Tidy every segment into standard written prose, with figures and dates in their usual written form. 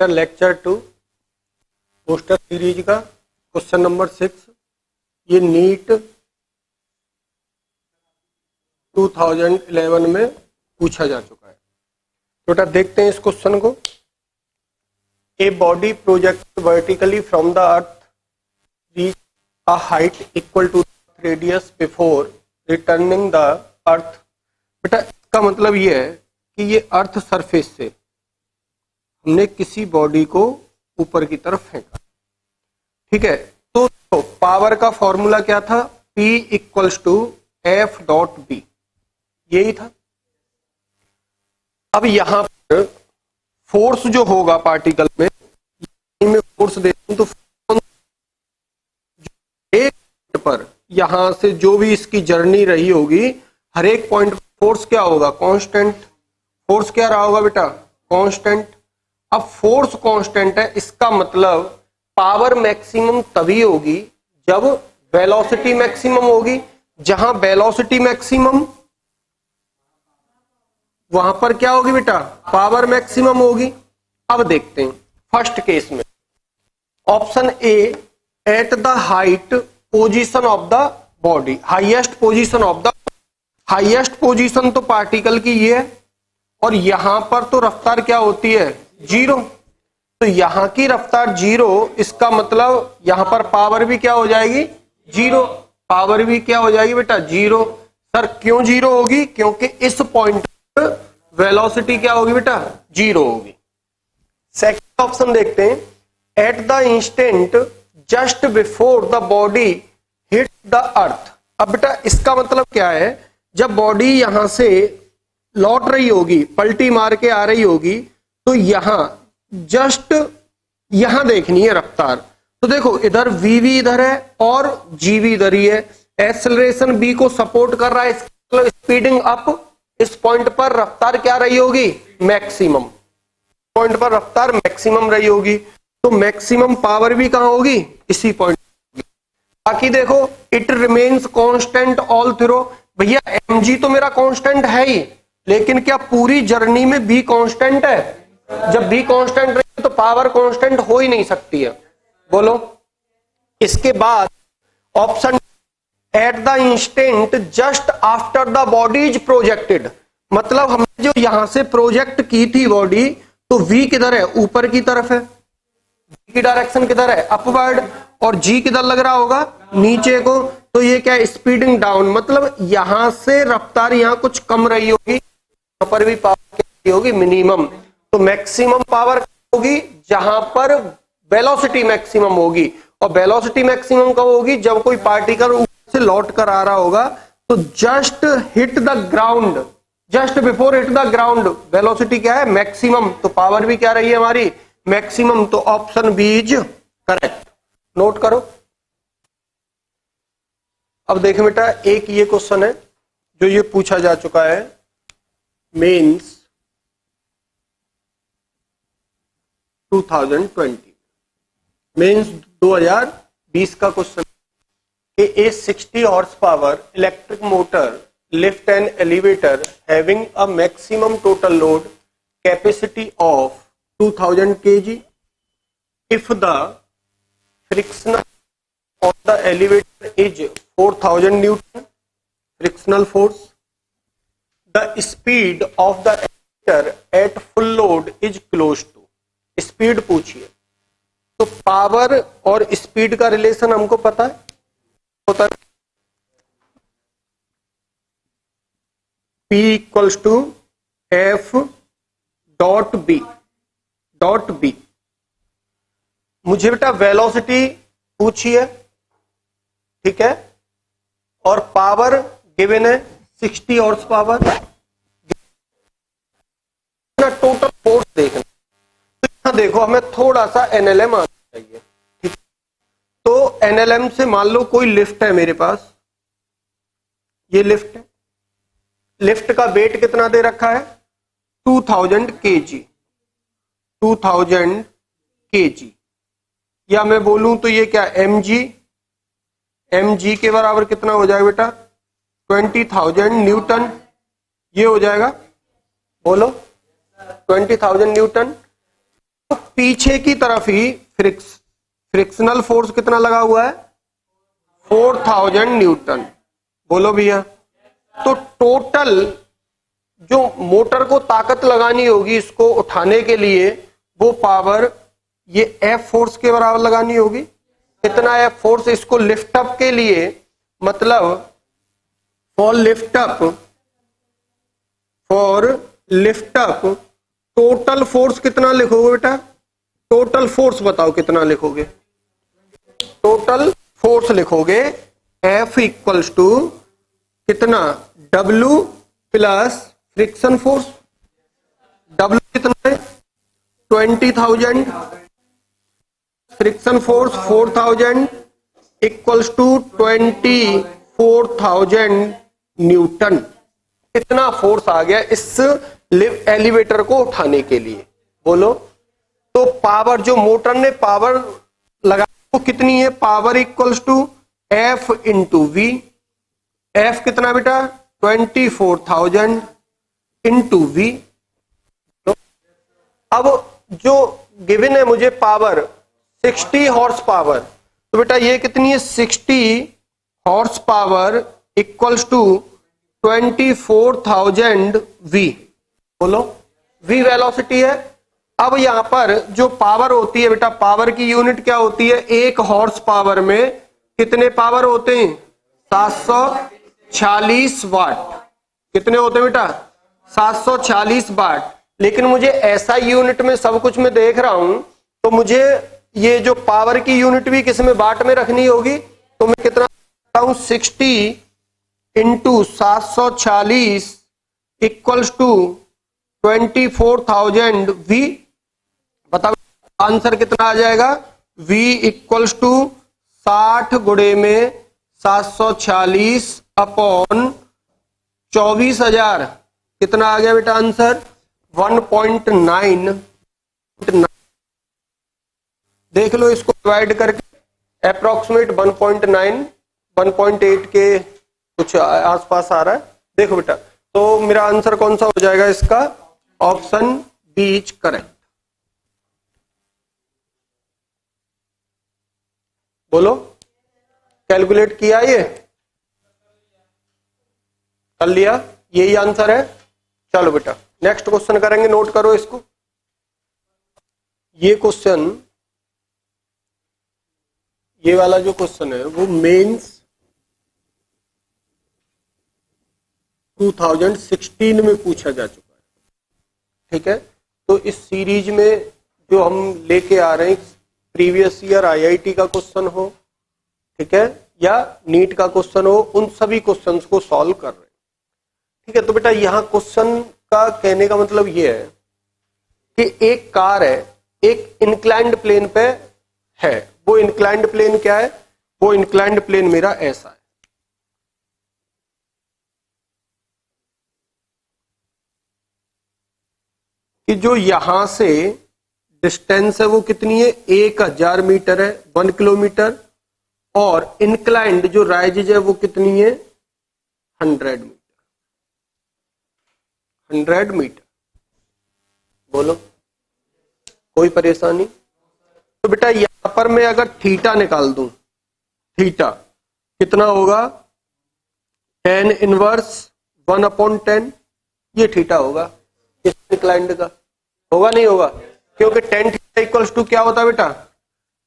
Lecture 2 poster series का question number 6। ये NEET 2011 में पूछा जा चुका है। तो बेटा देखते हैं इस क्वेश्चन को। A body project vertically from the earth reach a height equal to radius before returning the earth. बेटा इसका मतलब ये है कि ये अर्थ सरफेस से हमने किसी बॉडी को ऊपर की तरफ फेंका, ठीक है। तो पावर का फॉर्मूला क्या था? P equals to F dot B, यही था। अब यहां पर फोर्स जो होगा पार्टिकल में फोर्स देते हैं, तो एक पर यहां से जो भी इसकी जर्नी रही होगी, हर एक पॉइंट पर फोर्स क्या होगा? कांस्टेंट। फोर्स क्या रहा होगा बेटा? कांस्टेंट। अब फोर्स कांस्टेंट है, इसका मतलब पावर मैक्सिमम तभी होगी जब वेलोसिटी मैक्सिमम होगी। जहां वेलोसिटी मैक्सिमम, वहां पर क्या होगी बेटा? पावर मैक्सिमम होगी। अब देखते हैं फर्स्ट केस में, option A, at the height position of the body, highest position of the, highest position तो पार्टिकल की ये है, और यहां पर तो रफ्तार क्या होती है? जीरो। तो यहां की रफ्तार जीरो, इसका मतलब यहां पर पावर भी क्या हो जाएगी? जीरो। पावर भी क्या हो जाएगी बेटा? जीरो। सर क्यों जीरो होगी? क्योंकि इस पॉइंट पर वेलोसिटी क्या होगी बेटा? जीरो होगी। सेकंड ऑप्शन देखते हैं, at the instant just before the body hit the earth. अब बेटा इसका मतलब क्या है? जब बॉडी यहां से लौट रही होगी, पलटी मार के आ रही होगी, तो यहां जस्ट यहां देखनी है रफ्तार। तो देखो इधर वी भी इधर है और जी भी इधर ही है। एक्सेलरेशन बी को सपोर्ट कर रहा है, मतलब स्पीडिंग अप। इस पॉइंट पर रफ्तार क्या रही होगी? मैक्सिमम। पॉइंट पर रफ्तार मैक्सिमम रही होगी, तो मैक्सिमम पावर भी कहां होगी? इसी पॉइंट। बाकी देखो it remains constant all through. भैया mg तो मेरा कांस्टेंट है ही, लेकिन क्या पूरी जर्नी में b कांस्टेंट है? जब b कांस्टेंट रही तो पावर कांस्टेंट हो ही नहीं सकती है। बोलो। इसके बाद option, at the instant just after the body is projected, मतलब हमने जो यहां से प्रोजेक्ट की थी बॉडी, तो v किधर है? ऊपर की तरफ है। v की डायरेक्शन किधर है? अपवर्ड। और g किधर लग रहा होगा? नीचे को। तो ये क्या है? स्पीडिंग डाउन, मतलब यहां से रफ्तार यहां कुछ कम रही होगी, यहां पर भी पावर क्या होगी? मिनिमम। तो मैक्सिमम पावर होगी जहां पर वेलोसिटी मैक्सिमम होगी, और वेलोसिटी मैक्सिमम कब होगी? जब कोई पार्टिकल ऊपर से लौट कर आ रहा होगा। तो just hit the ground, just before hit the ground velocity क्या है? मैक्सिमम। तो पावर भी क्या रही है हमारी? मैक्सिमम। तो option B is correct. Note करो। अब देखें बेटा, एक ये क्वेश्चन है जो ये पूछा जा चुका है मेंस 2020, मेंस 2020 का question. A 60 horse power electric motor lift an elevator having a maximum total load capacity of 2000 kg if the frictional of the elevator is 4000 Newton frictional force, the speed of the elevator at full load is close to। Speed पूछिए, तो power और speed का relation हमको पता है, होता है P equals to F dot B, dot B. मुझे बेटा वेलोसिटी पूछी है, ठीक है, और पावर गिवन है 60 हॉर्स पावर। टोटल फोर्स देखना, तो यहां देखो हमें थोड़ा सा एनएलएम आना चाहिए, ठीक। तो एनएलएम से मान लो कोई लिफ्ट है मेरे पास, ये लिफ्ट है, लिफ्ट का वेट कितना दे रखा है? 2000 kg, 2000 kg। या मैं बोलूं तो ये क्या? mg, mg के बराबर कितना हो जाएगा बेटा? 20,000 न्यूटन। ये हो जाएगा, बोलो 20,000 न्यूटन। तो पीछे की तरफ ही फ्रिक्शनल फोर्स कितना लगा हुआ है, 4000 न्यूटन। बोलो भैया। तो टोटल जो मोटर को ताकत लगानी होगी इसको उठाने के लिए, वो पावर ये एफ फोर्स के बराबर लगानी होगी। कितना एफ फोर्स इसको लिफ्ट अप के लिए, मतलब for lift up total force कितना लिखोगे बेटा? टोटल फोर्स बताओ कितना लिखोगे? टोटल फोर्स लिखोगे F इक्वल्स टू कितना, W plus friction force. W कितना है? 20,000, friction force 4000 equals to 24,000 newton. कितना फोर्स आ गया इस एलिवेटर को उठाने के लिए? बोलो। तो पावर जो मोटर ने पावर लगा वो कितनी है? Power equals to F into V. F कितना बेटा? 24,000 इंटू वी। अब जो गिवन है मुझे पावर 60 हॉर्स पावर, तो बेटा ये कितनी है? 60 horsepower equals to 24,000 V. बोलो। वी वेलोसिटी है। अब यहां पर जो पावर होती है बेटा, पावर की यूनिट क्या होती है? एक हॉर्स पावर में कितने पावर होते हैं? 746 वाट। कितने होते हैं बेटा? 746 वाट। लेकिन मुझे ऐसा यूनिट में सब कुछ मैं देख रहा हूं, तो मुझे ये जो पावर की यूनिट भी किस में, वाट में रखनी होगी। तो मैं कितना हूं? 60 इंटू 746 इक्वल्स टू 24,000 वी। बताओ आंसर कितना आ जाएगा? V इक्वल्स टू 60 गुणे में 746 अपॉन 24,000। कितना आ गया बेटा आंसर? 1.9। देख लो इसको डिवाइड करके, अप्रोक्सीमेट 1.9 1.8 के कुछ आसपास आ रहा है। देखो बेटा, तो मेरा आंसर कौन सा हो जाएगा इसका? Option B is correct. बोलो। कैलकुलेट किया? ये कर लिया? यही आंसर है। चलो बेटा नेक्स्ट क्वेश्चन करेंगे, नोट करो इसको। ये क्वेश्चन, ये वाला जो क्वेश्चन है वो मेंस 2016 में पूछा जा चुका है। ठीक है। तो इस सीरीज में जो हम लेके आ रहे हैं, प्रीवियस ईयर आईआईटी का क्वेश्चन हो, ठीक है, या नीट का क्वेश्चन हो, उन सभी क्वेश्चंस को सॉल्व कर रहे हैं। ठीक है। तो बेटा यहां क्वेश्चन का कहने का मतलब ये है कि एक कार है, एक इंक्लाइंड प्लेन पे है। वो इंक्लाइंड प्लेन क्या है? वो इंक्लाइंड प्लेन मेरा ऐसा है। कि जो यहां से डिस्टेंस है वो कितनी है? 1000 मीटर है, 1 किलोमीटर। और इंक्लाइंड जो राइज है वो कितनी है? 100 मीटर। 100 मीटर। बोलो। कोई परेशानी? तो बेटा यहां पर मैं अगर थीटा निकाल दूं, थीटा कितना होगा? tan inverse 1/10। ये थीटा होगा इस इंक्लाइंड का। होगा नहीं होगा? क्योंकि tan थीटा इक्वल्स टू क्या होता है बेटा?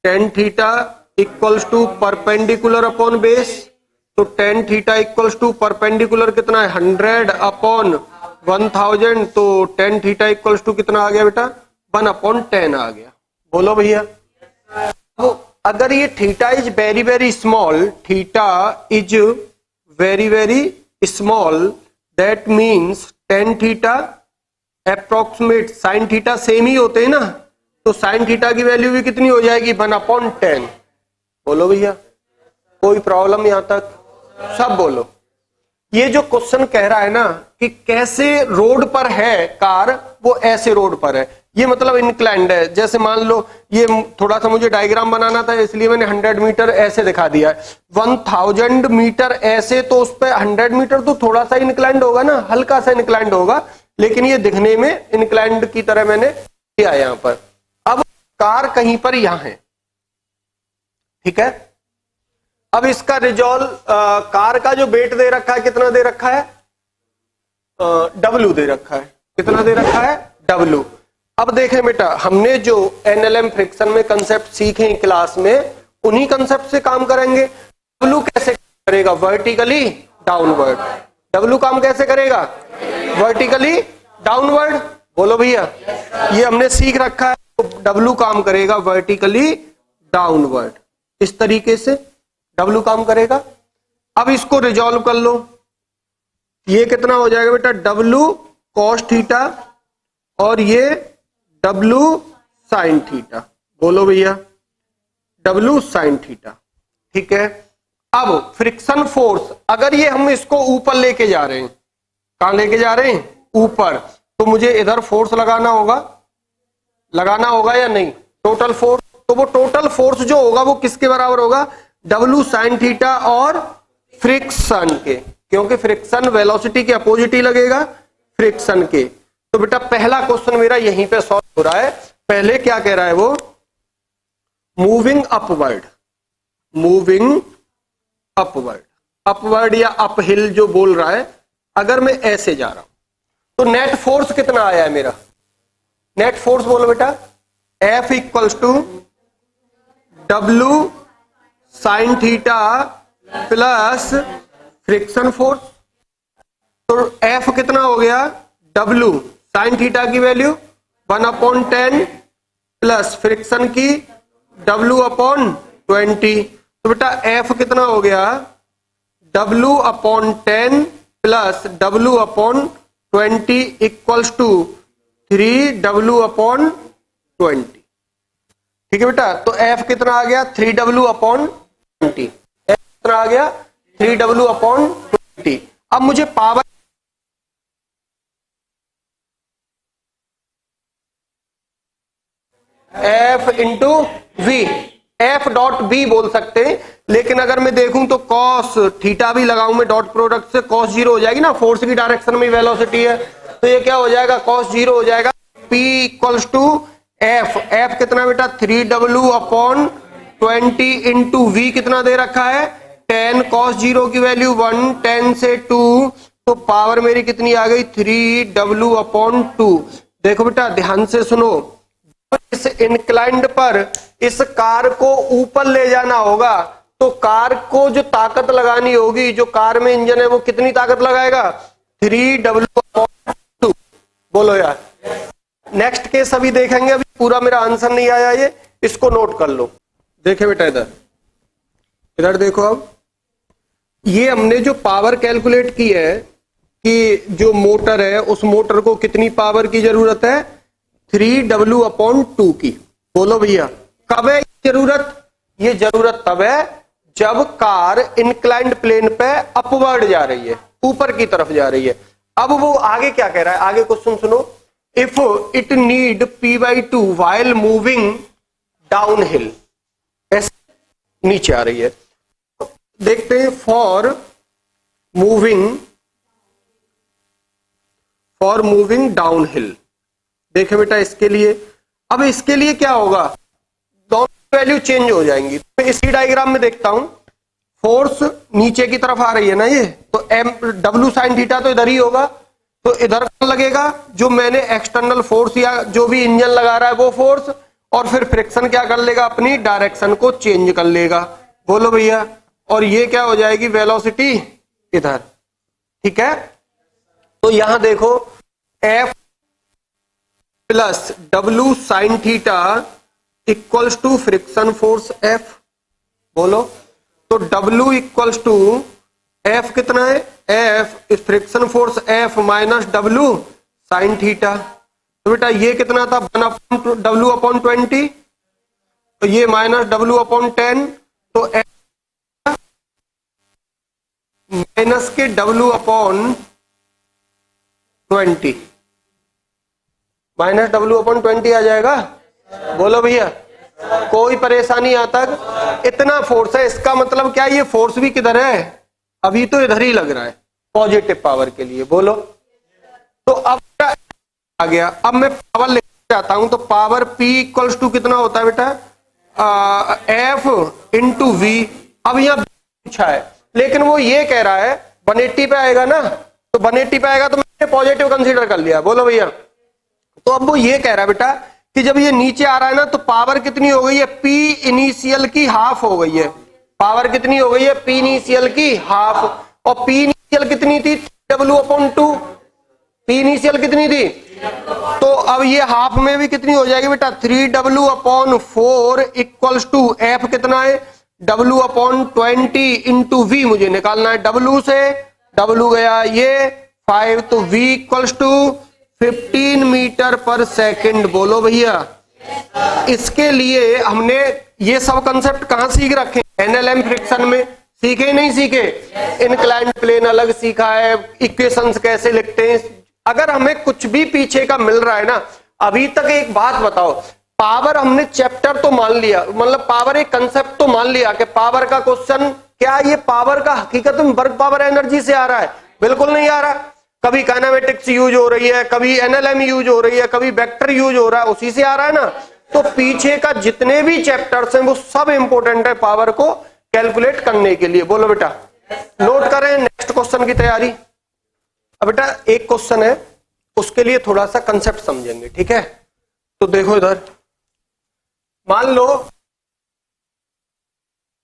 tan theta equals to perpendicular upon base. तो tan theta equals to perpendicular कितना है? 100 अपॉन 1000। तो tan थीटा इक्वल्स टू कितना आ गया बेटा? 1/10 आ गया। बोलो भैया। तो अगर ये theta is very very small, theta is very very small, that means tan theta approximate sine theta same ही होते हैं ना, तो साइन थीटा की वैल्यू भी कितनी हो जाएगी? 1/10। बोलो भैया। कोई प्रॉब्लम यहां तक? सब बोलो। ये जो क्वेश्चन कह रहा है ना कि कैसे रोड पर है कार, वो ऐसे रोड पर है, ये मतलब इंक्लाइंड है। जैसे मान लो ये थोड़ा सा मुझे डायग्राम बनाना था, इसलिए मैंने 100 मीटर ऐसे दिखा दिया है। 1000 मीटर ऐसे, तो उस पर 100 मीटर तो थोड़ा सा इंक्लाइंड होगा ना, हल्का सा इंक्लाइंड होगा, लेकिन ये दिखने में इंक्लाइंड की तरह मैंने किया यहाँ पर। अब कार कहीं पर यहां है, ठीक है। अब इसका रिजॉल्व, कार का जो वेट दे रखा है कितना दे रखा है, W दे रखा है, कितना दे रखा है, W। अब देखें बेटा, हमने जो एनएलएम फ्रिक्शन में कंसेप्ट सीखे हैं क्लास में, उन्हीं कंसेप्ट से काम करेंगे। W कैसे करेगा, वर्टिकली डाउनवर्ड। W काम कैसे करेगा, वर्टिकली डाउनवर्ड। बोलो भैया, ये हमने सीख रखा है। तो W काम करेगा वर्टिकली डाउनवर्ड, इस तरीके से W काम करेगा। अब इसको रिजॉल्व कर लो, ये कितना हो जाएगा बेटा, W cos थीटा और ये W sin थीटा। बोलो भैया, W sin थीटा, ठीक है। अब फ्रिक्शन फोर्स, अगर ये हम इसको ऊपर लेके जा रहे हैं, कहां लेके जा रहे हैं, ऊपर, तो मुझे इधर फोर्स लगाना होगा या नहीं, टोटल फोर्स। तो वो टोटल फोर्स जो होगा वो किसके बराबर होगा, W sin थीटा और फ्रिक्शन के, क्योंकि फ्रिक्शन वेलोसिटी के अपोजिट ही लगेगा फ्रिक्शन के। तो बेटा पहला क्वेश्चन मेरा यहीं पे सॉल्व हो रहा है। पहले क्या कह रहा है वो, मूविंग अपवर्ड, अपवर्ड या अपहिल जो बोल रहा है। अगर मैं ऐसे जा रहा हूं तो नेट फोर्स कितना आया है मेरा, नेट फोर्स बोलो बेटा, F equals to W sine theta plus friction force. तो F कितना हो गया, W साइन थीटा की वैल्यू 1/10 प्लस फ्रिक्शन की W/20। तो बेटा F कितना हो गया, W/10 plus W/20 equals to 3W/20। ठीक है बेटा, तो F कितना आ गया, 3W/20। F कितना आ गया, 3W/20। अब मुझे power F into V, F dot B बोल सकते हैं, लेकिन अगर मैं देखूं तो cos थीटा भी लगाऊं मैं डॉट प्रोडक्ट से, cos 0 हो जाएगी ना, फोर्स की डायरेक्शन में वेलोसिटी है, तो ये क्या हो जाएगा, cos 0 हो जाएगा। P इक्वल्स टू F कितना बेटा, 3W/20 इंटू वी कितना दे रखा है, 10, cos 0 की वैल्यू 1, 10 से 2, तो पावर मेरी कितनी आ गई, 3W/2। देखो बेटा ध्यान से सुनो, इस इंक्लाइंड पर इस कार को ऊपर ले जाना होगा, तो कार को जो ताकत लगानी होगी, जो कार में इंजन है वो कितनी ताकत लगाएगा, 3W/2। बोलो यार, नेक्स्ट केस अभी देखेंगे, अभी पूरा मेरा आंसर नहीं आया, ये इसको नोट कर लो। देखे बेटा इधर देखो, अब ये हमने जो पावर कैलकुलेट की है कि जो मोटर है उस मोटर को कितनी पावर की जरूरत है, 3W/2 की। बोलो भैया, कब है जरूरत, ये जरूरत तब है जब कार इंक्लाइंड प्लेन पे अपवर्ड जा रही है, ऊपर की तरफ जा रही है। अब वो आगे क्या कह रहा है, आगे क्वेश्चन सुनो, if it need P/2 while moving down hill, ऐसे नीचे आ रही है। देखते हैं, फॉर मूविंग डाउन हिल। देखे बेटा इसके लिए, अब इसके लिए क्या होगा, दोनों वैल्यू चेंज हो जाएंगी। तो इसी डायग्राम में देखता हूं, फोर्स नीचे की तरफ आ रही है ना ये, तो W sin थीटा तो इधर ही होगा, तो इधर लगेगा जो मैंने एक्सटर्नल फोर्स या जो भी इंजन लगा रहा है वो फोर्स, और फिर फ्रिक्शन क्या कर लेगा, अपनी डायरेक्शन को चेंज कर लेगा। बोलो भैया, और ये क्या हो जाएगी, वेलोसिटी इधर, ठीक है। तो यहां देखो, F plus W sine theta equals to friction force F। बोलो, तो W इक्वल्स टू F कितना है, F friction force F minus W sine theta. तो बेटा ये कितना था, 1/W/20, तो ये माइनस W/10, तो F माइनस के W/20, माइनस W/20 आ जाएगा। बोलो भैया, कोई परेशानी आता है, इतना फोर्स है, इसका मतलब क्या, ये फोर्स भी किधर है, अभी तो इधर ही लग रहा है पॉजिटिव पावर के लिए। बोलो, तो अब आ गया, अब मैं पावर ले जाता हूं तो पावर P इक्वल्स टू कितना होता है बेटा, F इंटू वी। अब यहाँ पूछा है लेकिन वो ये कह रहा है 180 पे आएगा ना, तो 180 पे आएगा तो मैंने पॉजिटिव कंसीडर कर लिया। बोलो भैया, तो अब वो ये कह रहा है बेटा कि जब ये नीचे आ रहा है ना तो पावर कितनी हो गई है, P इनिशियल की हाफ हो गई है। पावर कितनी हो गई है, P इनिशियल की हाफ, और P इनिशियल कितनी थी, W/2। P इनिशियल कितनी थी, तो अब ये हाफ में भी कितनी हो जाएगी बेटा, 3W/4 इक्वल्स टू F कितना है, W/20 इंटू V मुझे निकालना है। W से W गया ये 5, तो V इक्वल्स टू 15 मीटर पर सेकंड। बोलो भैया, इसके लिए हमने ये सब कंसेप्ट कहां सीख रखे, एनएलएम फ्रिक्शन में सीखे नहीं सीखे, इनक्लाइंड प्लेन अलग सीखा है, इक्वेशंस कैसे लिखते हैं। अगर हमें कुछ भी पीछे का मिल रहा है ना, अभी तक एक बात बताओ, पावर हमने चैप्टर तो मान लिया, मतलब पावर एक कंसेप्ट तो मान लिया कि पावर का क्वेश्चन, क्या ये पावर का हकीकत में वर्क पावर एनर्जी से आ रहा है, बिल्कुल नहीं आ रहा। कभी काइनेमेटिक्स यूज हो रही है, कभी एनएलएम यूज हो रही है, कभी वेक्टर यूज हो रहा है, उसी से आ रहा है ना। तो पीछे का जितने भी चैप्टर्स हैं वो सब इंपॉर्टेंट है पावर को कैलकुलेट करने के लिए। बोलो बेटा, नोट करें नेक्स्ट क्वेश्चन की तैयारी। अब बेटा एक क्वेश्चन है, उसके लिए थोड़ा सा कंसेप्ट समझेंगे, ठीक है। तो देखो इधर, मान लो,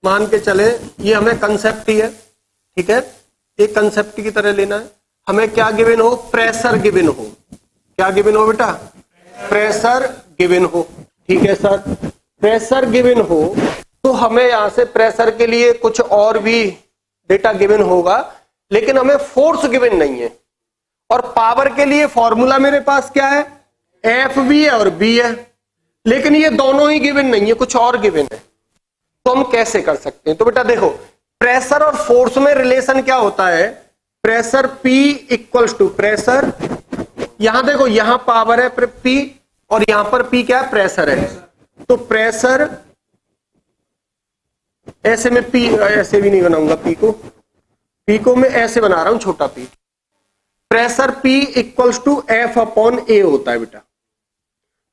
मान के चले ये हमें कंसेप्ट ही है, ठीक है, एक कंसेप्ट की तरह लेना है। हमें क्या गिवन हो, प्रेशर गिवन हो। क्या गिवन हो बेटा, प्रेशर गिवन हो, ठीक है सर। प्रेशर गिवन हो तो हमें यहां से प्रेशर के लिए कुछ और भी डेटा गिवन होगा, लेकिन हमें फोर्स गिवन नहीं है। और पावर के लिए फॉर्मूला मेरे पास क्या है, एफ भी है और बी है, लेकिन ये दोनों ही गिवन नहीं है, कुछ और गिवन है। तो हम कैसे कर सकते हैं, तो बेटा देखो, प्रेशर और फोर्स में रिलेशन क्या होता है, pressure P equals to pressure, यहां देखो यहां पावर है P और यहां पर P क्या है, प्रेशर है। तो प्रेशर, ऐसे में P, ऐसे भी नहीं बनाऊंगा P को मैं ऐसे बना रहा हूं, छोटा P। Pressure P equals to F/A होता है बेटा।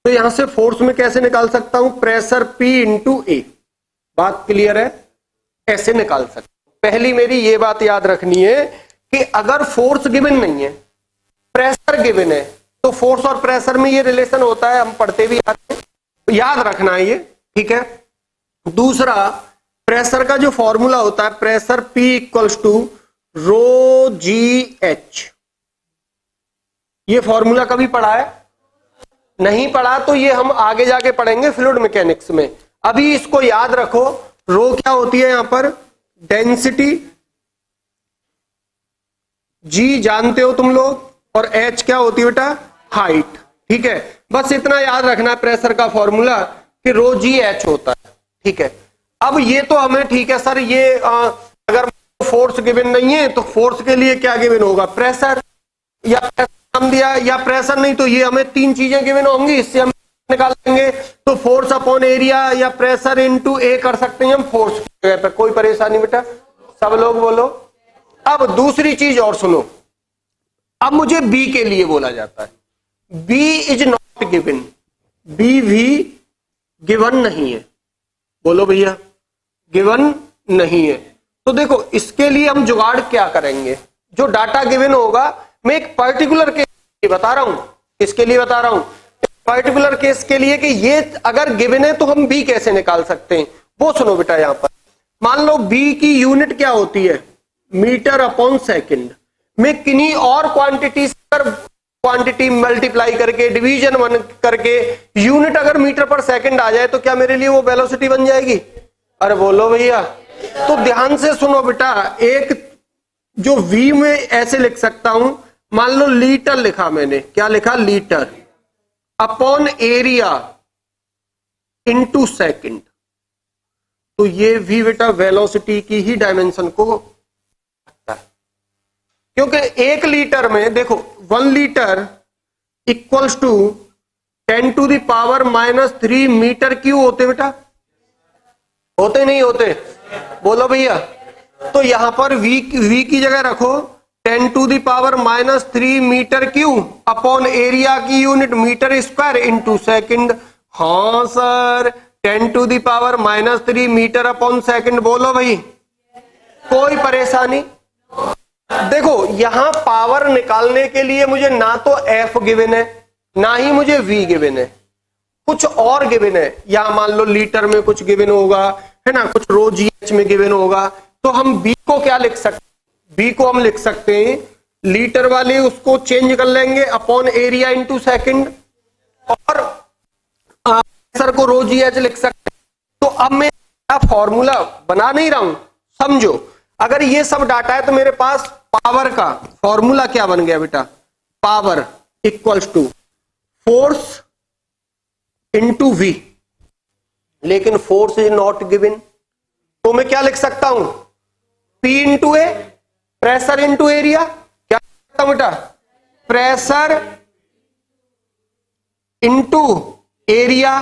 तो यहां से फोर्स में कैसे निकाल सकता हूं, प्रेशर P इंटू A। बात क्लियर है, ऐसे निकाल सकता हूं। पहली मेरी ये बात याद रखनी है कि अगर फोर्स गिवन नहीं है, प्रेशर गिवन है, तो फोर्स और प्रेशर में ये रिलेशन होता है, हम पढ़ते भी आते हैं, याद रखना है ये, ठीक है। दूसरा, प्रेशर का जो फॉर्मूला होता है, pressure P equals to ρgh। ये फॉर्मूला कभी पढ़ा है, नहीं पढ़ा तो ये हम आगे जाके पढ़ेंगे फ्लूइड मैकेनिक्स में। अभी इसको याद रखो, रो क्या होती है यहां पर, डेंसिटी, जी जानते हो तुम लोग, और एच क्या होती है बेटा, हाइट, ठीक है। बस इतना याद रखना है प्रेशर का फॉर्मूला कि ρgh होता है, ठीक है। अब ये तो हमें, ठीक है सर, ये अगर फोर्स गिवन नहीं है तो फोर्स के लिए क्या गिवन होगा, प्रेशर, या प्रेशर हम दिया, या प्रेशर नहीं तो ये हमें तीन चीजें गिवन होंगी, इससे हम निकालेंगे। तो फोर्स अपॉन एरिया या प्रेशर इनटू ए कर सकते हैं हम फोर्स की जगह पर, कोई परेशानी बेटा, सब लोग बोलो। अब दूसरी चीज और सुनो, अब मुझे बी के लिए बोला जाता है, B is not given, B भी गिवन नहीं है। बोलो भैया, गिवन नहीं है। तो देखो इसके लिए हम जुगाड़ क्या करेंगे, जो डाटा गिवन होगा, मैं एक पर्टिकुलर केस बता रहा हूं, इसके लिए बता रहा हूं, पर्टिकुलर केस के लिए कि ये अगर गिवन है तो हम बी कैसे निकाल सकते हैं, वो सुनो बेटा। यहां पर मान लो बी की यूनिट क्या होती है, मीटर अपॉन सेकंड। मैं किन्हीं और क्वांटिटी पर क्वांटिटी मल्टीप्लाई करके, डिवीजन वन करके, यूनिट अगर मीटर पर सेकंड आ जाए तो क्या मेरे लिए वो वेलोसिटी बन जाएगी? अरे बोलो भैया। तो ध्यान से सुनो बेटा, एक जो v में ऐसे लिख सकता हूं, मान लो लीटर लिखा मैंने, क्या लिखा, litre upon area into second. तो ये v बेटा वेलोसिटी की ही डायमेंशन को रखता है, क्योंकि एक लीटर में देखो 1 litre equals to 10⁻³ metre cube होते बेटा, होते नहीं होते? बोलो भैया। तो यहां पर v की जगह रखो 10⁻³ मीटर क्यूब अपॉन एरिया की unit metre square into second. हाँ सर, 10⁻³ मीटर अपॉन सेकंड। बोलो भाई, कोई परेशानी? देखो यहां पावर निकालने के लिए मुझे ना तो F गिवन है ना ही मुझे V गिवन है, कुछ और गिवन है। या मान लो लीटर में कुछ गिवन होगा, है ना, कुछ रो GH में गिवन होगा। तो हम B को क्या लिख सकते हैं? B को हम लिख सकते हैं लीटर वाले, उसको चेंज कर लेंगे अपॉन एरिया इनटू सेकंड, और आंसर को रो GH लिख सकते हैं। तो अब मैं फॉर्मूला बना नहीं रहा हूं, समझो। अगर ये सब डाटा है तो मेरे पास पावर का फॉर्मूला क्या बन गया बेटा? Power equals to force into V, लेकिन फोर्स इज नॉट गिवन, तो मैं क्या लिख सकता हूं? P into A, pressure into area. क्या लिख सकता हूं बेटा? प्रेशर इंटू एरिया,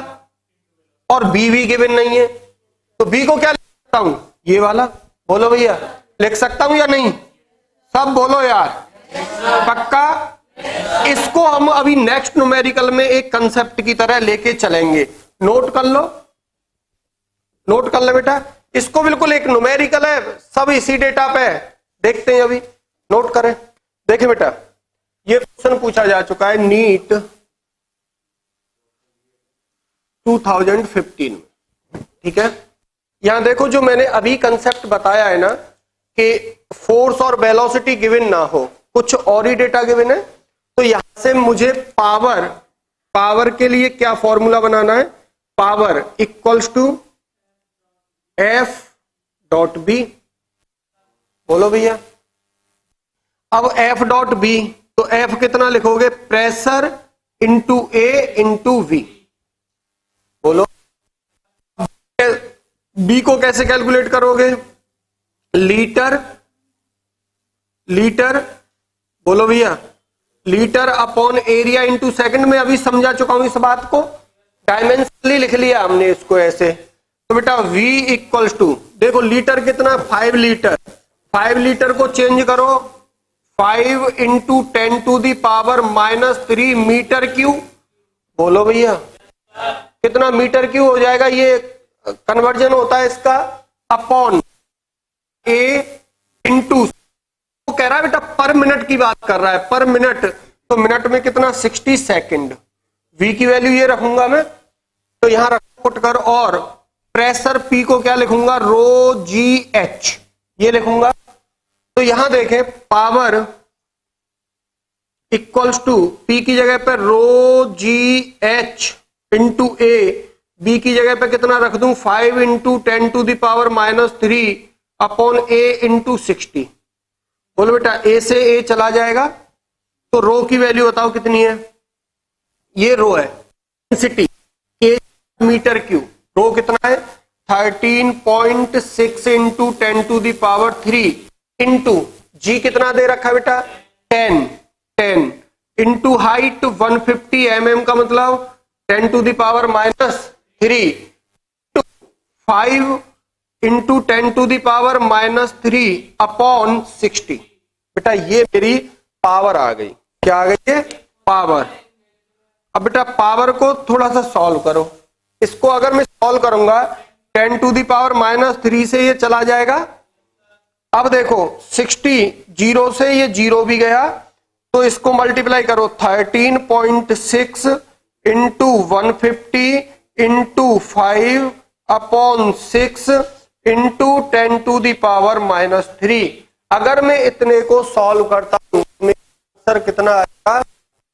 और B भी गिवन नहीं है, तो B को क्या लिख सकता हूं? ये वाला। बोलो भैया, लिख सकता हूं या नहीं? सब बोलो यार, पक्का? इसको हम अभी नेक्स्ट न्यूमेरिकल में एक कंसेप्ट की तरह लेके चलेंगे। नोट कर लो, नोट कर ले बेटा, इसको बिल्कुल एक न्यूमेरिकल है, सब इसी डेटा पे है। देखते हैं, अभी नोट करें। देखिए बेटा, ये क्वेश्चन पूछा जा चुका है नीट 2015 में, ठीक है। यहां देखो, जो मैंने अभी कंसेप्ट बताया है ना कि फोर्स और वेलोसिटी गिवन ना हो, कुछ और ही डेटा गिवन है, तो यहां से मुझे पावर के लिए क्या फॉर्मूला बनाना है? Power equals to F dot B. बोलो भैया, अब F डॉट बी, तो F कितना लिखोगे? Pressure into A into V। बोलो, B को कैसे कैलकुलेट करोगे? लीटर, बोलो भैया, litre upon area into second में अभी समझा चुका हूं इस बात को, डायमेंशनली लिख लिया हमने इसको ऐसे। तो बेटा V इक्वल्स टू, देखो लीटर कितना? 5 लीटर, 5 लीटर को चेंज करो 5 इंटू 10⁻³ मीटर क्यूब। बोलो भैया, कितना मीटर क्यूब हो जाएगा? ये कन्वर्जन होता है इसका अपॉन A इंटू, वो कह रहा है बेटा पर मिनट की बात कर रहा है, पर मिनट, तो मिनट में कितना? 60 सेकंड। V की वैल्यू ये रखूंगा मैं, तो यहां रख पुट कर, और प्रेशर P को क्या लिखूंगा? रो GH, ये लिखूंगा। तो यहां देखें, पावर इक्वल्स टू P की जगह पर रो GH इंटू A, B की जगह पे कितना रख दूं? 5 इंटू 10⁻³ अपॉन A इंटू 60। बोलो बेटा, A से A चला जाएगा, तो रो की वैल्यू बताओ कितनी है? ये रो है, डेंसिटी K मीटर क्यूब, रो कितना है? 13.6 इंटू 10⁻³ इंटू G कितना दे रखा है बेटा? 10 इंटू हाइट 150 mm का मतलब 10⁻³ 5 इंटू 10⁻³ अपॉन 60। बेटा ये मेरी पावर आ गई। क्या आ गई है? पावर। अब बेटा पावर को थोड़ा सा सॉल्व करो। इसको अगर मैं सॉल्व करूंगा 10⁻³ से ये चला जाएगा। अब देखो 60 जीरो से ये जीरो भी गया, तो इसको मल्टीप्लाई करो 13.6 इंटू 150 इंटू 5 अपॉन 6 इंटू 10⁻³ अगर मैं इतने को सॉल्व करता हूं, आंसर कितना आएगा?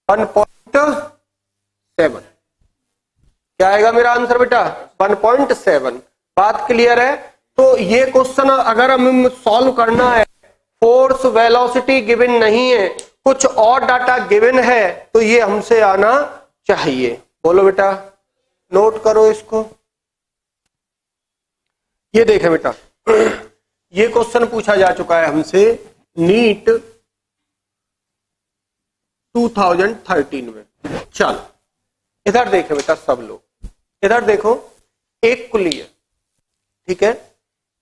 1.7। क्या आएगा मेरा आंसर बेटा? 1.7। बात क्लियर है? तो ये क्वेश्चन अगर हमें सॉल्व करना है, फोर्स वेलोसिटी गिवन नहीं है, कुछ और डाटा गिवन है, तो ये हमसे आना चाहिए। बोलो बेटा, नोट करो इसको। ये देखें बेटा, ये क्वेश्चन पूछा जा चुका है हमसे नीट 2013 में। चल इधर देखें बेटा सब लोग, इधर देखो, एक कुली है, ठीक है।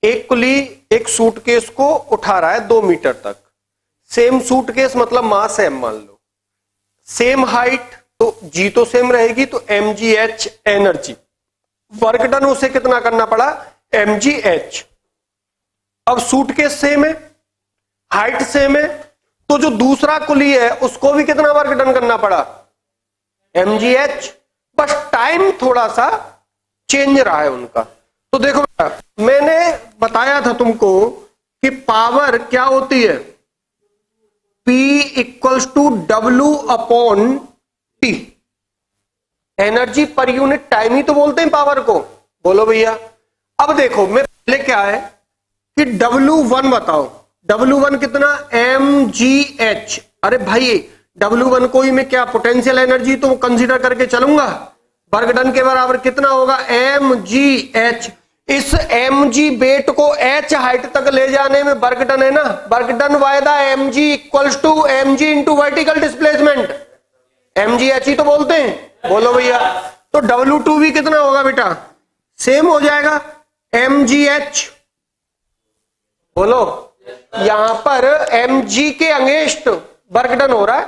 एक कुली एक सूटकेस को उठा रहा है 2 मीटर तक। सेम सूटकेस मतलब मास m मान लो, सेम हाइट तो g तो सेम रहेगी, तो mgh एनर्जी, वर्क डन उसे कितना करना पड़ा, mgh। अब सूटकेस सेम है, हाइट सेम है, तो जो दूसरा कुली है उसको भी कितना वर्क डन करना पड़ा, mgh, बस टाइम थोड़ा सा चेंज रहा है उनका। तो देखो मैंने बताया था तुमको कि पावर क्या होती है, P equals to W upon T, energy पर यूनिट टाइम ही तो बोलते हैं पावर को, बोलो भैया। अब देखो मैं पहले क्या है कि W1 बताओ, W1 कितना, mgh। अरे भाई W1 को ही मैं क्या पोटेंशियल एनर्जी तो कंसीडर करके चलूंगा, वर्क डन के बराबर कितना होगा, mgh। इस mg वेट को h हाइट तक ले जाने में वर्क डन है ना, work done by the mg equals to mg into vertical displacement, mgh ही तो बोलते हैं, बोलो भैया। तो W2 भी कितना होगा बेटा, सेम हो जाएगा mgh, बोलो। यहां पर mg के अगेंस्ट वर्क डन हो रहा है,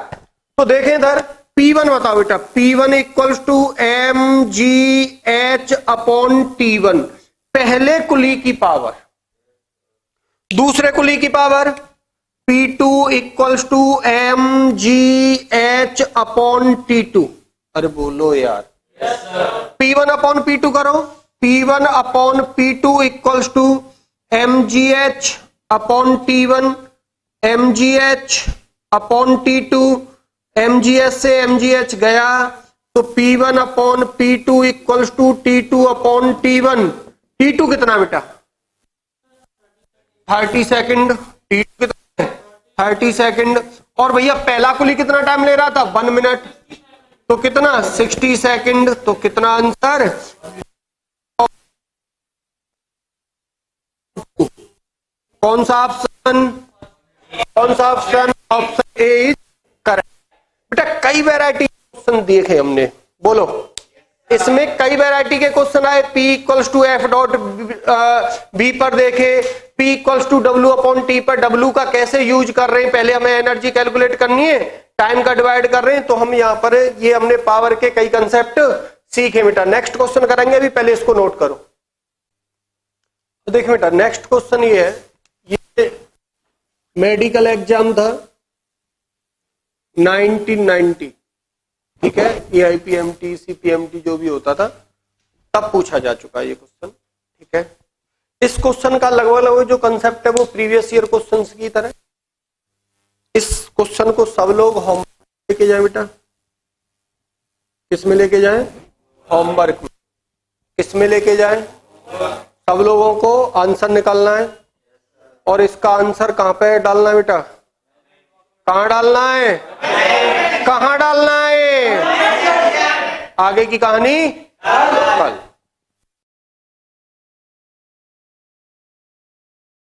तो देखें इधर P1 बताओ बेटा, P1 equals to mgh upon T1, पहले कुली की पावर, दूसरे कुली की power P2 equals to mgh upon T2। अरे बोलो यार, P1 अपॉन P2 करो, P1 upon P2 equals to mgh upon T1, mgh upon T2, mgh से mgh गया तो P1 upon P2 equals to T2 upon T1। T2 कितना बेटा, 30 second, T2 कितना 30 सेकंड, और भैया पहला कुली कितना टाइम ले रहा था, 1 मिनट, तो कितना 60 सेकंड, तो कितना आंसर, कौन सा ऑप्शन, कौन सा option, option A is correct. बेटा कई वैरायटी क्वेश्चन देखे हमने, बोलो इसमें कई वैरायटी के क्वेश्चन आए, P equals to F dot B पर देखे, P equals to W upon T पर, W का कैसे यूज कर रहे हैं, पहले हमें एनर्जी कैलकुलेट करनी है, टाइम का डिवाइड कर रहे हैं, तो हम यहाँ पर ये हमने पावर के कई कंसेप्ट सीखे बेटा। नेक्स्ट क्वेश्चन करेंगे, अभी पहले इसको नोट करो। तो देखिए बेटा नेक्स्ट क्वेश्चन ये है, ये मेडिकल एग्जाम था 1990, ठीक है, AIPMT CPMT जो भी होता था तब पूछा जा चुका है ये क्वेश्चन, ठीक है। इस क्वेश्चन का लगभग जो कंसेप्ट है वो प्रीवियस ईयर क्वेश्चंस की तरह। इस क्वेश्चन को सब लोग होमवर्क लेके जाए बेटा, किस में लेके जाएं, होमवर्क में, किस में लेके जाएं, सब लोगों को आंसर निकालना है, और इसका आंसर कहां पे डालना है बेटा, कहां डालना है, कहां डालना है, आगे की कहानी कल।